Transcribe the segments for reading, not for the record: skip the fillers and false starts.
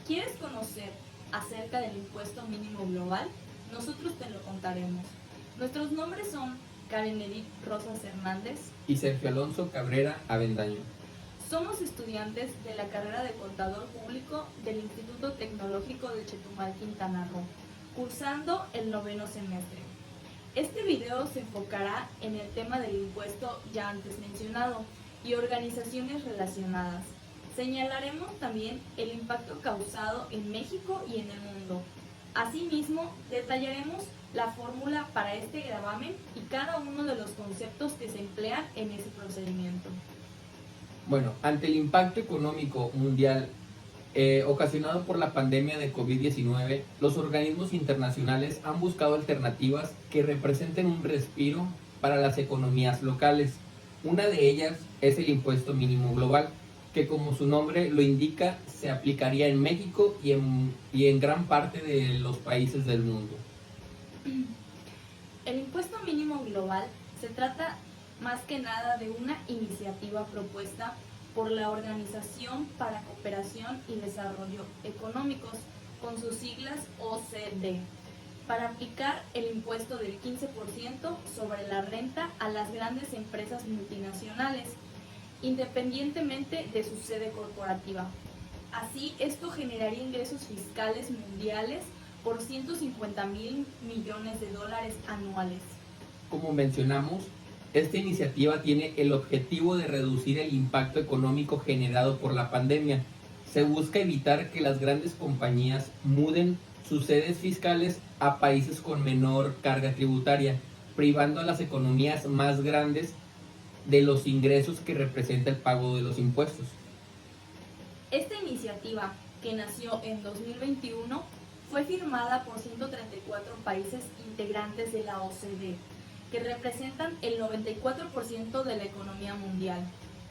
¿Quieres conocer acerca del impuesto mínimo global? Nosotros te lo contaremos. Nuestros nombres son Karen Edith Rosas Hernández y Sergio Alonso Cabrera Avendaño. Somos estudiantes de la carrera de Contador Público del Instituto Tecnológico de Chetumal, Quintana Roo, cursando el 9º semestre. Este video se enfocará en el tema del impuesto ya antes mencionado y organizaciones relacionadas. Señalaremos también el impacto causado en México y en el mundo. Asimismo, detallaremos la fórmula para este gravamen y cada uno de los conceptos que se emplean en ese procedimiento. Bueno, ante el impacto económico mundial ocasionado por la pandemia de COVID-19, los organismos internacionales han buscado alternativas que representen un respiro para las economías locales. Una de ellas es el impuesto mínimo global, que como su nombre lo indica, se aplicaría en México y en gran parte de los países del mundo. El impuesto mínimo global se trata más que nada de una iniciativa propuesta por la Organización para Cooperación y Desarrollo Económicos, con sus siglas OCDE, para aplicar el impuesto del 15% sobre la renta a las grandes empresas multinacionales, independientemente de su sede corporativa. Así, esto generaría ingresos fiscales mundiales por 150,000 millones de dólares anuales. Como mencionamos, esta iniciativa tiene el objetivo de reducir el impacto económico generado por la pandemia. Se busca evitar que las grandes compañías muden sus sedes fiscales a países con menor carga tributaria, privando a las economías más grandes de los ingresos que representa el pago de los impuestos. Esta iniciativa, que nació en 2021, fue firmada por 134 países integrantes de la OCDE, que representan el 94% de la economía mundial.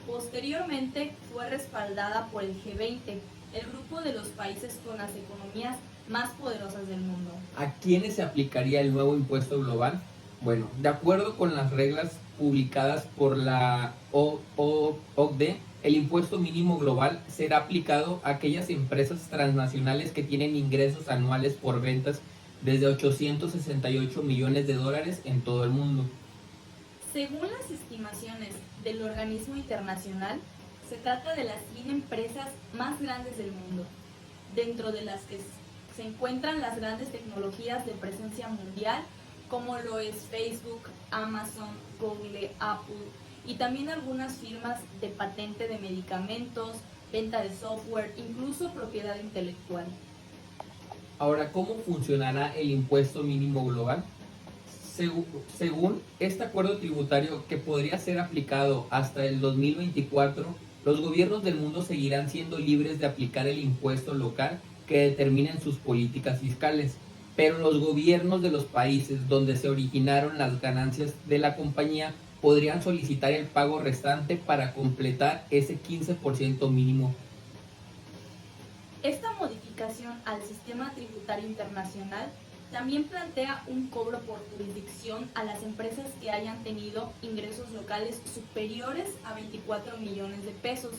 Posteriormente fue respaldada por el G20, el grupo de los países con las economías más poderosas del mundo. ¿A quiénes se aplicaría el nuevo impuesto global? Bueno, de acuerdo con las reglas publicadas por la OCDE, el impuesto mínimo global será aplicado a aquellas empresas transnacionales que tienen ingresos anuales por ventas desde 868 millones de dólares en todo el mundo. Según las estimaciones del organismo internacional, se trata de las 100 empresas más grandes del mundo, dentro de las que se encuentran las grandes tecnologías de presencia mundial, como lo es Facebook, Amazon, Google, Apple, y también algunas firmas de patente de medicamentos, venta de software, incluso propiedad intelectual. Ahora, ¿cómo funcionará el impuesto mínimo global? Según este acuerdo tributario que podría ser aplicado hasta el 2024, los gobiernos del mundo seguirán siendo libres de aplicar el impuesto local que determinen sus políticas fiscales, pero los gobiernos de los países donde se originaron las ganancias de la compañía podrían solicitar el pago restante para completar ese 15% mínimo. Esta modificación al sistema tributario internacional también plantea un cobro por jurisdicción a las empresas que hayan tenido ingresos locales superiores a 24 millones de pesos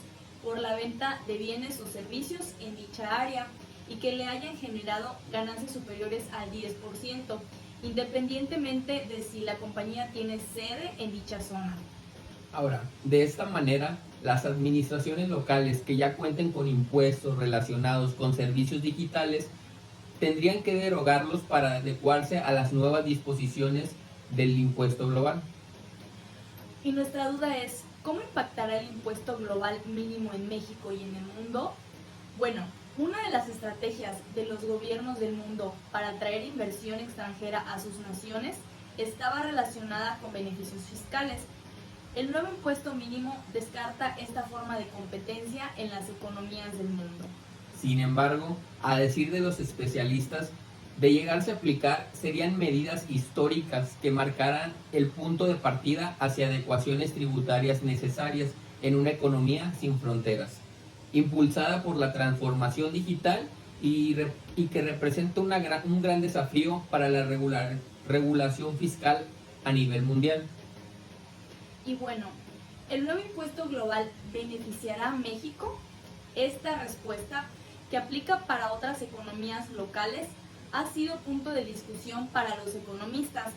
por la venta de bienes o servicios en dicha área y que le hayan generado ganancias superiores al 10%, independientemente de si la compañía tiene sede en dicha zona. Ahora, de esta manera, las administraciones locales que ya cuenten con impuestos relacionados con servicios digitales tendrían que derogarlos para adecuarse a las nuevas disposiciones del impuesto global. Y nuestra duda es, ¿cómo impactará el impuesto global mínimo en México y en el mundo? Bueno, una de las estrategias de los gobiernos del mundo para atraer inversión extranjera a sus naciones estaba relacionada con beneficios fiscales. El nuevo impuesto mínimo descarta esta forma de competencia en las economías del mundo. Sin embargo, a decir de los especialistas, de llegarse a aplicar serían medidas históricas que marcaran el punto de partida hacia adecuaciones tributarias necesarias en una economía sin fronteras, impulsada por la transformación digital y que representa un gran desafío para la regulación fiscal a nivel mundial. Y bueno, ¿el nuevo impuesto global beneficiará a México? Esta respuesta que aplica para otras economías locales, ha sido punto de discusión para los economistas.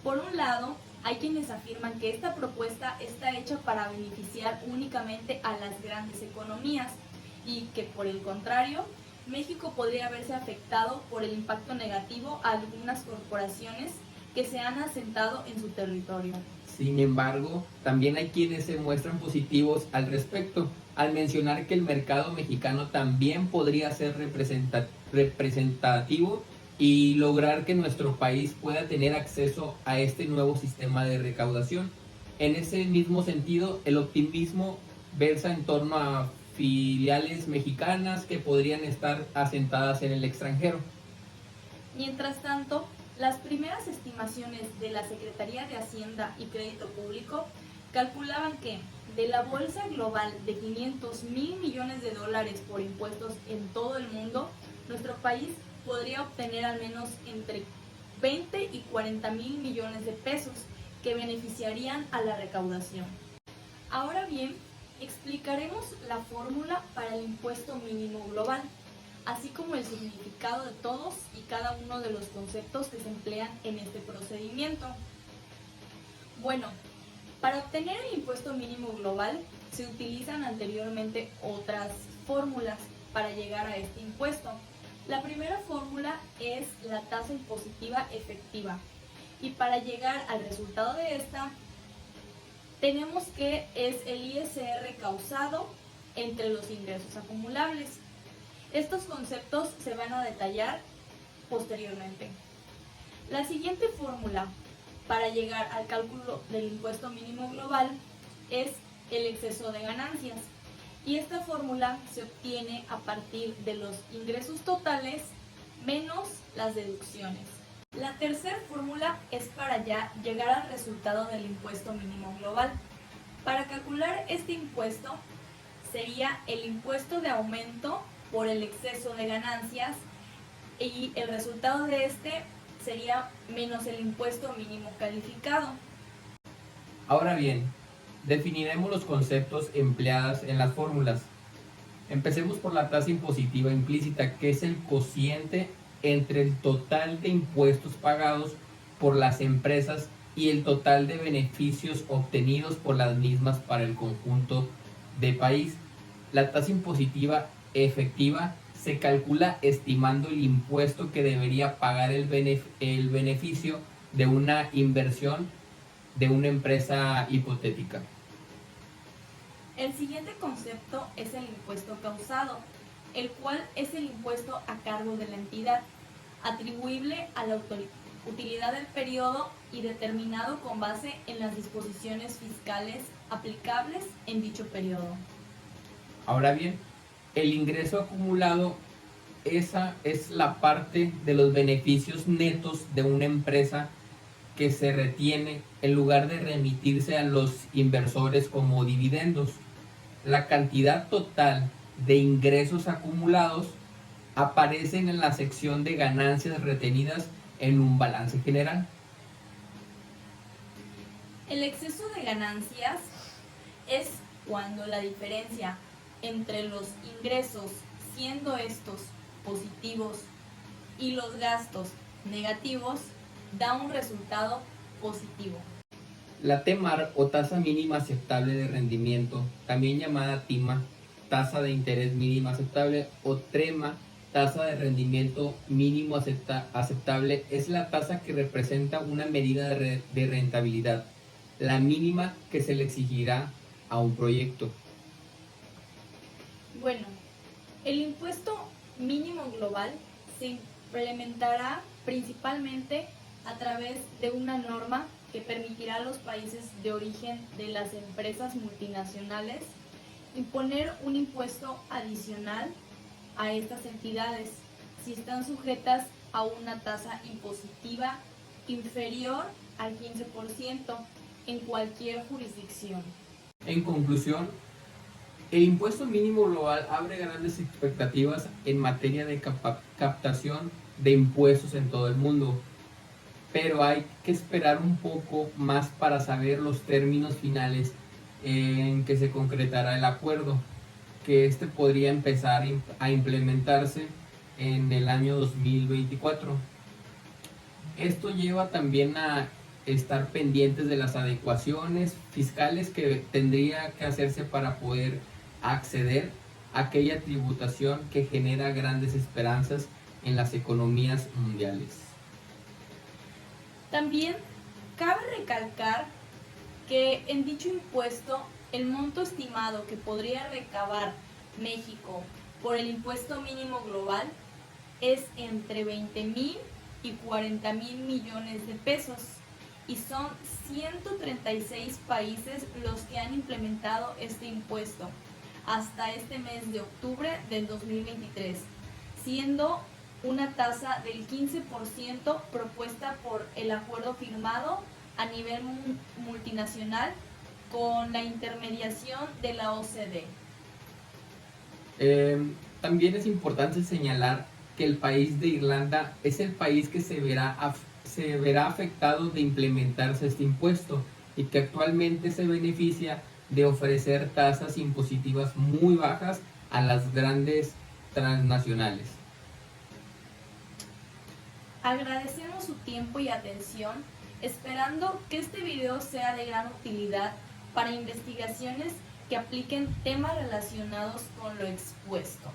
Por un lado, hay quienes afirman que esta propuesta está hecha para beneficiar únicamente a las grandes economías y que, por el contrario, México podría verse afectado por el impacto negativo a algunas corporaciones que se han asentado en su territorio. Sin embargo, también hay quienes se muestran positivos al respecto, al mencionar que el mercado mexicano también podría ser representativo y lograr que nuestro país pueda tener acceso a este nuevo sistema de recaudación. En ese mismo sentido, el optimismo versa en torno a filiales mexicanas que podrían estar asentadas en el extranjero. Mientras tanto, las primeras estimaciones de la Secretaría de Hacienda y Crédito Público calculaban que de la bolsa global de 500,000 millones de dólares por impuestos en todo el mundo, nuestro país podría obtener al menos entre 20 y 40,000 millones de pesos que beneficiarían a la recaudación. Ahora bien, explicaremos la fórmula para el impuesto mínimo global, así como el significado de todos y cada uno de los conceptos que se emplean en este procedimiento. Bueno, para obtener el impuesto mínimo global se utilizan anteriormente otras fórmulas para llegar a este impuesto. La primera fórmula es la tasa impositiva efectiva y para llegar al resultado de esta tenemos que es el ISR causado entre los ingresos acumulables. Estos conceptos se van a detallar posteriormente. La siguiente fórmula para llegar al cálculo del impuesto mínimo global es el exceso de ganancias. Y esta fórmula se obtiene a partir de los ingresos totales menos las deducciones. La tercera fórmula es para ya llegar al resultado del impuesto mínimo global. Para calcular este impuesto sería el impuesto de aumento por el exceso de ganancias y el resultado de este sería menos el impuesto mínimo calificado. Ahora bien, definiremos los conceptos empleados en las fórmulas. Empecemos por la tasa impositiva implícita, que es el cociente entre el total de impuestos pagados por las empresas y el total de beneficios obtenidos por las mismas para el conjunto de país. La tasa impositiva efectiva se calcula estimando el impuesto que debería pagar el beneficio de una inversión de una empresa hipotética. El siguiente concepto es el impuesto causado, el cual es el impuesto a cargo de la entidad, atribuible a la utilidad del periodo y determinado con base en las disposiciones fiscales aplicables en dicho periodo. Ahora bien, el ingreso acumulado, esa es la parte de los beneficios netos de una empresa que se retiene en lugar de remitirse a los inversores como dividendos. La cantidad total de ingresos acumulados aparecen en la sección de ganancias retenidas en un balance general. El exceso de ganancias es cuando la diferencia entre los ingresos, siendo estos positivos, y los gastos negativos, da un resultado positivo. La TEMAR o tasa mínima aceptable de rendimiento, también llamada TIMA, tasa de interés mínima aceptable, o TREMA, tasa de rendimiento mínimo aceptable, es la tasa que representa una medida de rentabilidad, la mínima que se le exigirá a un proyecto. Bueno, el impuesto mínimo global se implementará principalmente a través de una norma que permitirá a los países de origen de las empresas multinacionales imponer un impuesto adicional a estas entidades si están sujetas a una tasa impositiva inferior al 15% en cualquier jurisdicción. En conclusión, el impuesto mínimo global abre grandes expectativas en materia de captación de impuestos en todo el mundo, pero hay que esperar un poco más para saber los términos finales en que se concretará el acuerdo. que este podría empezar a implementarse en el año 2024. Esto lleva también a estar pendientes de las adecuaciones fiscales que tendría que hacerse para poder acceder a aquella tributación que genera grandes esperanzas en las economías mundiales. También cabe recalcar que en dicho impuesto el monto estimado que podría recabar México por el impuesto mínimo global es entre 20,000 y 40,000 millones de pesos, y son 136 países los que han implementado este impuesto hasta este mes de octubre del 2023, siendo una tasa del 15% propuesta por el acuerdo firmado a nivel multinacional con la intermediación de la OCDE. También es importante señalar que el país de Irlanda es el país que se verá afectado de implementarse este impuesto y que actualmente se beneficia de ofrecer tasas impositivas muy bajas a las grandes transnacionales. Agradecemos su tiempo y atención, esperando que este video sea de gran utilidad para investigaciones que apliquen temas relacionados con lo expuesto.